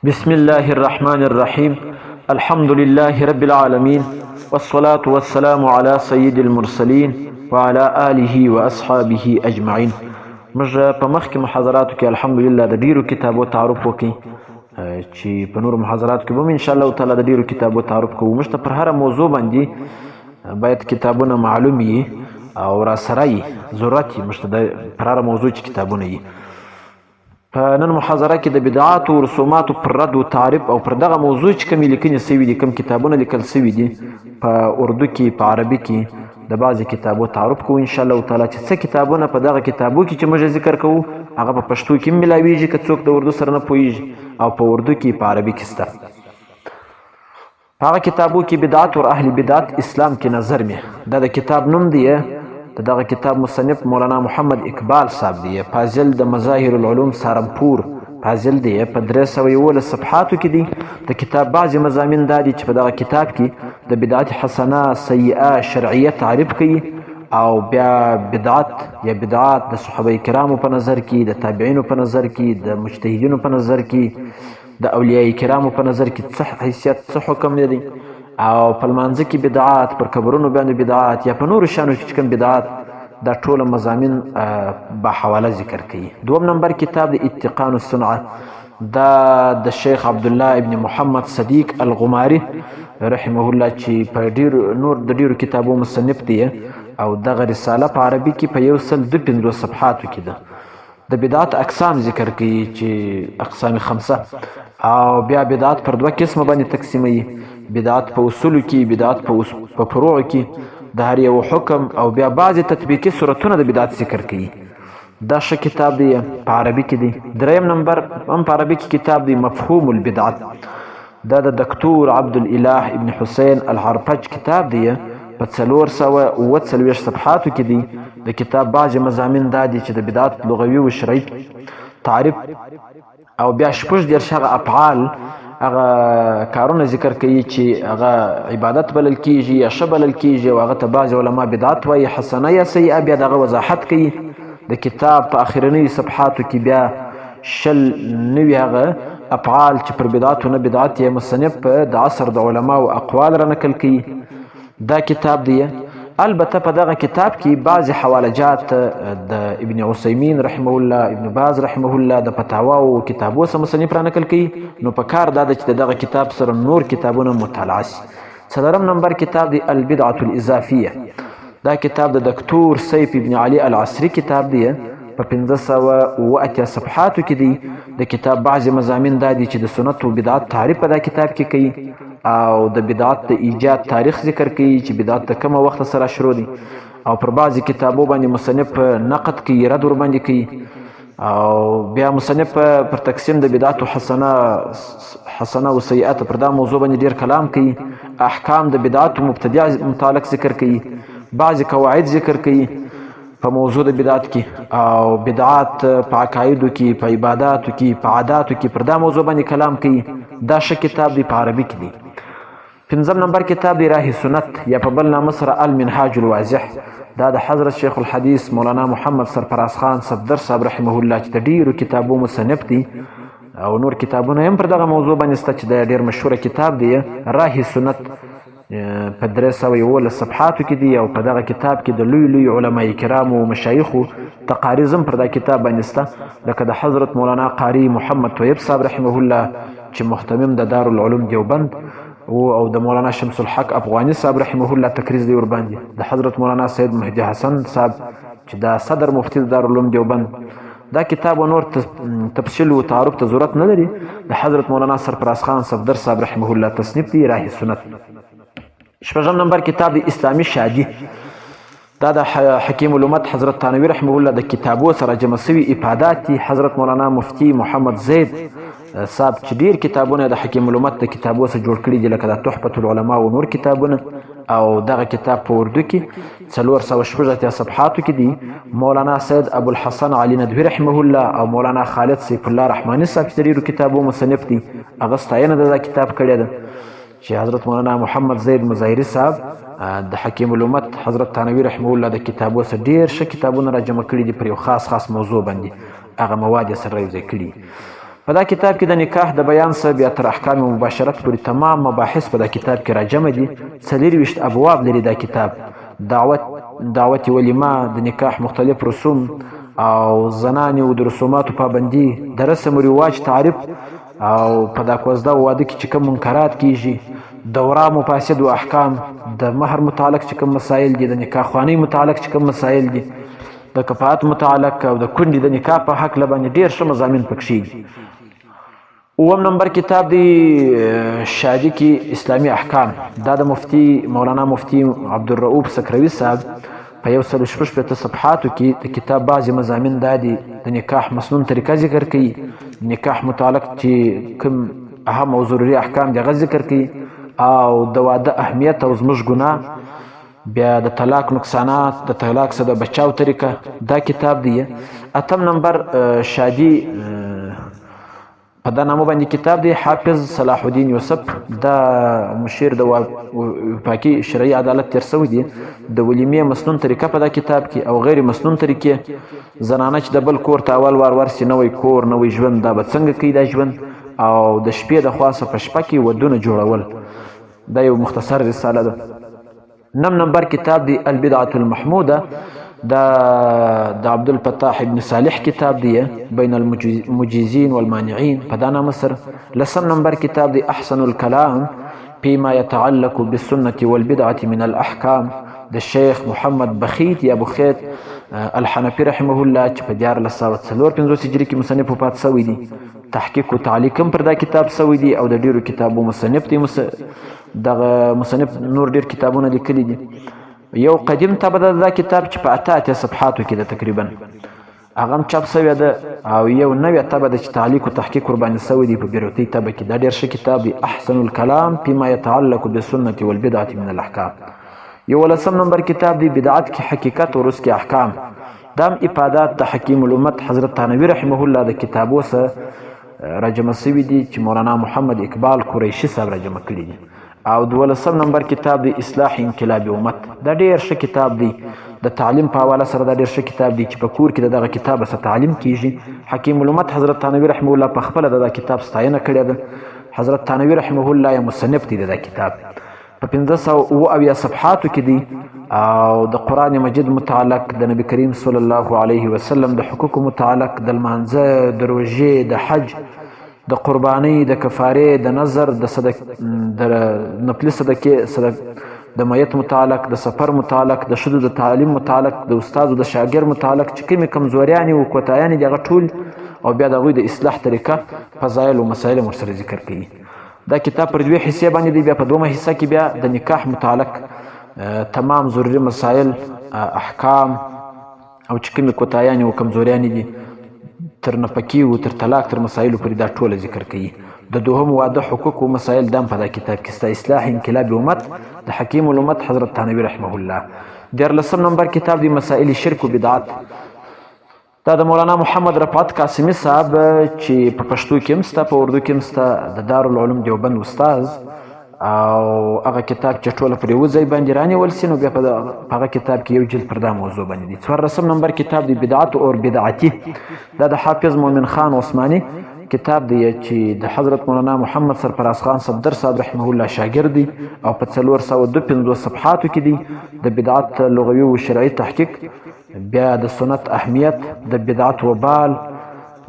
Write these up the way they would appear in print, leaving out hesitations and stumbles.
بسم الله الرحمن الرحيم الحمد لله رب العالمين والصلاة والسلام على سيد المرسلين وعلى آله وأصحابه أجمعين. موږ په مخکې محاضراتو کې الحمدلله د ډیرو کتابو تعارف وکړي چې په نورو محاضراتو کې به هم انشاءالله تعالی د ډیرو کتابو تعارف کوو. موږ ته پر هره موضوع باندې باید کتابونه معلوم وي او راسره یي، ضرورت یي موږ ته پر هره موضوع چې کتابونه یي. په نن محاضره کې د بدعاتو او رسوماتو پر رد او تعریف او پر دغه موضوع چې کومې لیکنې سوي دي، کوم کتابونه لیکل سوي دي په اردو کې، په عربي کې، د بعضې کتابو تعارف کوو انشاءالله تعالی چې څه کتابونه په دغه کتابو کې چې موږ ذکر کوو هغه په پښتو کې هم ملاویږي که څوک د اردو سره نه پوهیږي، او په اردو کې په عربي کې شته. په هغه کتابو کې بدعات او اهل بدعت اسلام کې نظر مې دا د کتاب نوم دی. د دغه کتاب مصنف مولانا محمد اقبال صاحب دی، فاضل د مظاهر العلوم سهارنپور فاضل دی، په 311 صفحاتو کې دی. د کتاب بعضې مضامین دا دي چې په دغه کتاب کې د بدعت حسنه سیئه شرعیه تعریف کوي، او بیا بدعت یا بدعات د صحابه کرامو په نظر کې، د تابعینو په نظر کې، د مجتهدینو په نظر کې، د اولیاء کرامو په نظر کې څه حیثیت، څه حکم دی، او په لمانځه کې بدعات، پر قبرونو باندې بدعات، یا په نورو شیانو کې چې کوم بدعات، دا ټوله مضامین با حواله ذکر کوي. دوم نمبر کتاب د اتقان الصنعه، دا د شیخ عبدالله ابن محمد صدیق الغماری رحمه الله چې په د ډیرو کتابو مصنف دی، او دغه رساله په عربي کې په 152 صفحاتو کې ده. د بدعات اقسام ذکر کوي چې اقسام خمسه، او بیا بدعات پر دوه قسمه باندې تقسیموي، بدعات په اصولو کې، بدعات په فروعو کې، د هر یو حکم، او بیا بعضې تطبیقي صورتونه د بدعات ذکر کوي. دا ښه کتاب دی، په عربي کې دی. دریم نمبر هم په عربي کې کتاب دی مفهوم البدعت، دا د دکتور عبدالاله ابن حسین الحرپج کتاب دی، په 447 صفحاتو کې دی. د کتاب بعضې مضامین دا دي چې د بدعت لغوي و شرعي تعریف، او بیا 14 هغه افعال، هغه کارونه ذکر کوي چې هغه عبادت بلل کیږي یا ښه بلل کیږي، او هغه ته بعضې علما بدعت وایي، حسنه یا سیئه، بیا دغه وضاحت کوي. د کتاب په اخرنیو صفحاتو کې بیا 90 هغه افعال چې پر بدعاتو نه بدعت یې مصنف د عصر د علماو اقوال را نقل کوي. دا کتاب دی. البته په دغه کتاب کې بعضې حوالجات د ابن عثیمین رحمه الله، ابن باز رحمه الله، د فتاوا او کتابو سره مصنف را نقل کوي، نو په کار دا ده چې دغه کتاب سره نور کتابونه مطالعه شي. څلورم نمبر کتاب دی البدعة الاضافیه، دا کتاب د دکتور سیف ابن علي العصري کتاب دی، په 508 صفحاتو کې دی. د کتاب بعضې مضامین دا دي چې د سنت و بدعت تعریف په دا کتاب کې کوي، او د بدعت د ایجاد تاریخ ذکر کوي چې بدعت د کومه وخت سره شروع دي، او پر بعضې کتابو باندې مصنف نقد کوي، رد ورباندې کوي. او بیا مصنف پر تقسیم د بدعت حسنه او سیئات پر دا موضوع باندې ډیر کلام کوي. احکام د بدعت مبتدع متعلق ذکر کوي، بعضې قواعد ذکر کوي په موضوع د بدعت کې، او بدعات په عقایدو کې، په عباداتو کې، په عاداتو کې پر دا موضوع باندې کلام کوي. دا ښه کتاب دی، په عربي کې دی. پنځم نمبر کتاب دی راه سنت، یا په بل نامه سره المنهاج الواضح، دا د حضرت شیخ الحدیث مولانا محمد سرفراز خان صفدر صاحب رحمه الله چې د ډیرو کتابو مصنف دی، او نور کتابونه هم پر دغه موضوع باندې شته چې د ډیر مشهوره کتاب دی راه سنت، په 311 صفحاتو کې دی. او په دغه کتاب کې د لوی علماء کرامو او مشایخو تقاریض هم پر دا کتاب باندې شته، لکه د حضرت مولانا قاری محمد طیب صاحب رحمه الله چې محتمم د دارالعلوم دیوبند، او د مولانا شمس الحق افغاني صاحب رحمه الله تقریض دی ورباندې، د حضرت مولانا سید مهدي حسن صاحب چې دا صدر مفتی د دارالعلوم دیوبند. دا کتاب و نور تفصیل و تعارف ته ضرورت نه لري، د حضرت مولانا سرفراز خان صفدر صاحب رحمه الله تصنیف دی راه سنت. شپږم نمبر کتاب دی اسلامی شادي، دا د حکیم الامت حضرت تانوی رحمه الله د کتابو سره جمع سوي افادات دي. حضرت مولانا مفتی محمد زید صاحب چې ډیر کتابونه د حکیم الامت د کتابو سره جوړ کړي دي، لکه د تحفة العلماء او نور کتابونه، او دغه کتاب په اردو کې 416 صفحاتو کې دي. مولانا سید ابوالحسن علي ندوي رحمه الله او مولانا خالد سیف الله رحماني صاحب چې ډیرو کتابو مصنف دي، هغه ستاینه د کتاب کړې ده چې حضرت مولانا محمد زید مظاهري صاحب د حکیم الامت حضرت تانوی رحمه الله د کتابو سره ډیر ښه کتابونه را جمع کړي دي پر یو خاص موضوع باندې، هغه مواد یې سره یوځای کړي. په دا کتاب کې د نکاح د بیان څخه بیا تر احکام مباشرت پورې تمام مباحث په دا کتاب کې راجمع دي. 24 ابواب لري دا کتاب. دعوت ولیمه، د نکاح مختلف رسوم او زنانې او د رسوماتو پابندي، د رسم و رواج تعریف او په دا کوزده واده کې چې کوم منکرات کیږي، دوره مفاسد و احکام، د مهر متعلق چې کوم مسائل دي، د نکاح خوانی متعلق چې کوم مسائل دي، د کفاءت متعلق او د کونډې د نکاح په حق باندې ډیر ښه مضامین پکې دي. اووم نمبر کتاب دی شادي کې اسلامی احکام. دا د مفتی مولانا مفتی عبدالرؤوف سکروي صاحب په 166 صفحاتو کې د کتاب بعضې مضامین دا دي. د نکاح مسنون طریقه ذکر کوي، نکاح متعلق چې کوم اهم او ضروري احکام دي هغه ذکر کوي، او د واده اهمیت او زموږ ګناه، بیا د طلاق نقصانات، د طلاق څخه د بچاو طریقه. دا کتاب دی. اتم نمبر شادي په دا نامه باندې کتاب دی حافظ صلاح الدین یوسف، دا مشیر د وفاقي شرعي عدالت تیر شوی دی. د ولیمې مسنون طریقه په دا کتاب کې او غیر مسنون طریقې، زنانه چې د بل کور ته اول وار ورسي، نوی کور نوی ژوند، دا به څنګه کوي دا ژوند، او د شپې د خوا څخه په شپه کې ودونه جوړول. دا یو مختصر رساله ده. 9 نمبر کتاب دی البدعة المحموده، دا د عبدالفتاح ابن صالح کتاب دی، بین المجیزین والمانعین په دا نامه سره. 10 نمبر کتاب دی احسن الکلام فيما يتعلق بالسنة والبدعة من الاحکام، د شیخ محمد بخیت یا بخیت الحنفي رحمه الله، چې په 1454 هجري کې مصنف وفات شوی دی. تحقیق و تعلیق هم پر دا کتاب شوی دی، او د ډیرو کتابو مصنف دی. دغه مصنف نور ډیر کتابونه لیکلي دي. یو قدیم تبه ده دا کتاب چې په 88 صفحاتو کې ده تقریبا، هغه هم چاپ شوی ده، او یو نوې تبه ده چې تعلیق و تحقیق ورباندې شوی دی په بیروتي تبه کې. دا ډېر ښه کتاب دی، احسن الکلام فيما يتعلق بالسنة والبدعة من الاحکام. 11 نمبر کتاب دی بدعت کی حقیقت اور اس کے احکام. دام افادات د حکیم الامت حضرت تھانوی رحمه الله د کتابو سره راجمع شوي دي چې مولانا محمد اقبال قریشي صاحب راجمع کړي دي. او 12 نمبر کتاب دی اصلاح انقلاب امت. دا ډیر ښه کتاب دی، د تعلیم په حواله سره دا ډیر ښه کتاب دی چې په کور کې دغه کتاب سره تعلیم کیږي. حکیم الامت حضرت تھانوی رحمه الله په خپل د کتاب ستاینه کړې ده. حضرت تھانوی رحمه الله یې مصنف دی د کتاب، په 570 صفحاتو کې دی، او د قرآن مجید متعلق، د نبی کریم صلی الله علیه وسلم د حقوق متعلق، د لمانځه، د روژې، د حج، د قربانی، د کفاره، د نظر، د نفلي صدقې، د میت متعلق، د سفر متعلق، د ښځو د تعلیم متعلق، د استادو د شاګرد متعلق چې کومې کمزوریانې او کوتاهیانې دي هغه ټول، او بیا د هغوی د اصلاح طریقه، فضایل او مسایل ورسره ذکر کوي. دا کتاب پر 2 حصې باندې دی. بیا په 2مه حصه کې بیا د نکاح متعلق تمام ضروري مسایل، احکام، او چې کومې کوتاهیانې او کمزوریانې دي تر نفقې او تر طلاق تر مسایلو پورې دا ټوله ذکر کوي. د دوهم واده حقوق او مسایل دام په دا کتاب کې ستا. اصلاح انقلاب امت د حکیم الامت حضرت تھانوی رحمه الله. 14 نمبر کتاب دی مسائل شرک و بدعت. دا د مولانا محمد رفعت قاسمی صاحب چې په پښتو کې هم ستا، په اردو کې هم ستا، د دارالعلوم دیوبند استاذ، او هغه کتاب چې ټوله پر یو ځای باندې رانیول سي، نو بیا په هغه کتاب کې یو جلد پر دا موضوع باندې دی. 14 نمبر کتاب دی بدعت اور بدعتی. دا د حافظ مومن خان عثماني کتاب دی چې د حضرت مولانا محمد سرفراز خان صفدر صاحب رحمه الله شاګرد دی، او په 452 صفحاتو کې دی. د بدعت لغوي او شرعي تحقیق، بیا د سنت اهمیت، د بدعت وبال،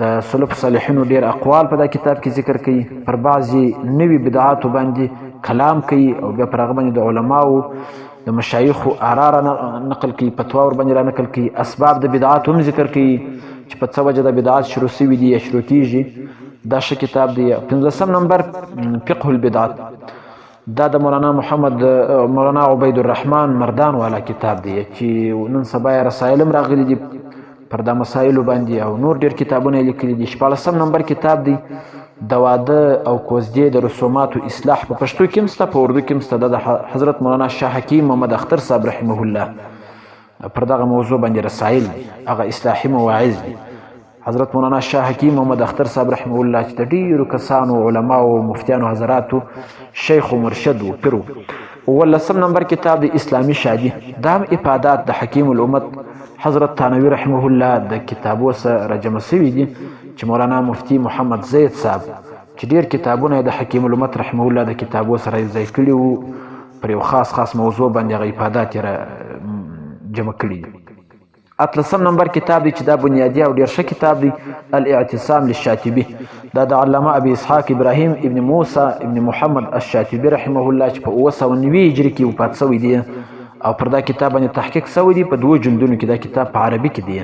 د سلف صالحینو ډیر اقوال په دا کتاب کې ذکر کوي. پر بعضی نوي بدعاتو باندې کلام کوي، او بیا پر هغه باندې د علماو د مشایخو آرا نقل کوي، فتوا ور باندې را نقل کوي. اسباب د بدعات هم ذکر کوي چې په څه وجه د بدعات شروع شوي دي یا شروع کیږي. دا ښه کتاب دی. 15 نمبر فقه البدعات. دا د مولانا عبید الرحمن مردان والا کتاب دی چې نن سبا یې رسایل هم راغلي دي پر دا مسایلو باندې، او نور ډیر کتابونه یې لیکلي دي. 14 نمبر کتاب دی د واده او کوزدې د رسوماتو اصلاح. په پښتو کې هم سته، په اردو کې هم سته. دا د حضرت مولانا شاه حکیم محمد اختر صاحب رحمه الله پر دغه موضوع باندې رسایل دي، هغه اصلاحي مواعظ دي. حضرت مولانا شاه حکیم محمد اختر صاحب رحمه الله چې د ډیرو کسانو، علماو، مفتیانو، حضراتو شیخ و مرشد و پیر. 15 نمبر کتاب د اسلامی شادي. دا هم افادات د حکیم الامت حضرت تھانوی رحمه الله د کتابو سره راجمع شوي دي چې مولانا مفتی محمد زید صاحب چې ډیر کتابونه د حکیم الامت رحمه الله د کتابو سره یوځای کړي وو پر یو خاص موضوع باندې هغه افادات یې جمع کړي دي. اتلسم نمبر کتاب دی چې دا بنیادی او ډیر ښه کتاب دی، الاعتصام للشاطبي. دا د علامه ابي اسحاق ابراهیم ابن موسی ابن محمد الشاطبي رحمه الله چې په 990 هجري کې وفات شوی دی او پر دا کتاب باندې تحقیق شوی دی په 2 جلدونو کې. دا کتاب په عربي کې دی.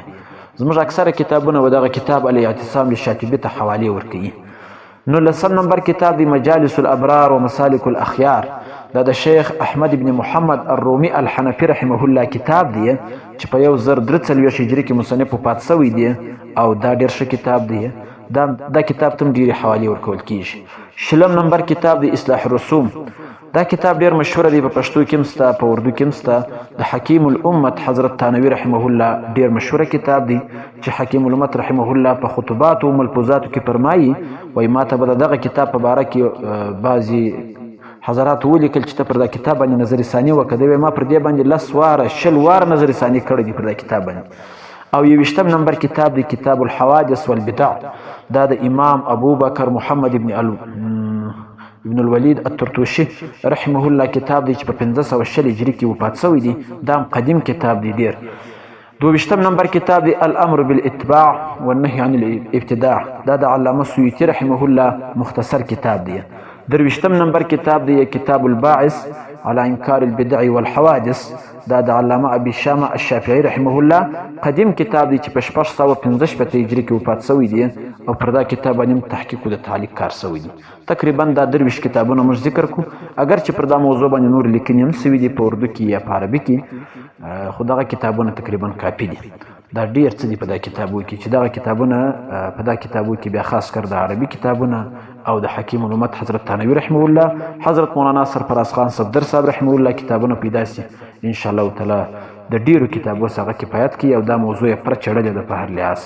زموږ اکثره کتابونه و دغه کتاب الاعتصام للشاطبي ته حواله ورکوي. 19 نمبر کتاب دی مجالس الابرار و مسالک الاخيار. دا د شیخ احمد ابن محمد الرومي الحنفي رحمه الله کتاب دی چې په 1043 هجري کې مصنف وفات شوی دی او دا ډیر ښه کتاب دی. دا کتاب ته ډیره حواله ورکول کیږي. 20 نمبر کتاب دی اصلاح الرسوم. دا کتاب ډیر مشهور دی، په پښتو کې مستا، په اردو کې مستا. د حکیم الامت حضرت تانوی رحمه الله ډیر مشهور کتاب دی چې حکیم الامت رحمه الله په خطبات او ملفوظات کې فرمایي وای ماته به دغه کتاب په باره کې بعضی حضرات ولیکل چې ته پر دا کتاب باندې نظر ثانی وکړه، ما پر دې باندې 10 واره 20 واره نظر ثانی کړی دی پر دا کتاب باندې. او 20 نمبر کتاب دی کتاب الحوادث والبدع. دا د امام ابو بکر محمد ابن الولید الترتوشي رحمه الله کتاب دی چې په 1520 هجري کې وفات شوی دی. دا قدیم کتاب دی ډیر. 22 نمبر کتاب دی الامر بالاتباع والنهي عن الابتداع. دا د علامه سیوطي رحمه الله مختصر کتاب دی. 23 نمبر کتاب دی کتاب الباعث على انکار البدع والحوادث. دا د علامه ابي شامه الشافعي رحمه الله قدیم کتاب دی چې په 615 هجري کې وفات شوی دی او پر دا کتاب باندې تحقیق او تعلیق کار شوی دی. تقریبا دا 23 کتابونه موږ ذکر کو، اگر چې پر دا موضوع باندې نور لیکنې هم شوي دي په اردو کې یا په عربي کې، خو دغه کتابونه تقریبا کافي دي. دا ډیر څه دي په دا کتابو کې چې دغه کتابونه په دا کتابو کې بیا خاص کر د عربي کتابونه او د حکیم الامت حضرت تانوی رحمه الله، حضرت مولانا سرفراز خان صفدر صاحب رحمه الله کتابونه پیدا سي ان شاء الله تعالی. د ډیرو کتابو څخه کفایت کوي او دا موضوع یې پر چړلې ده په هر لحاظ.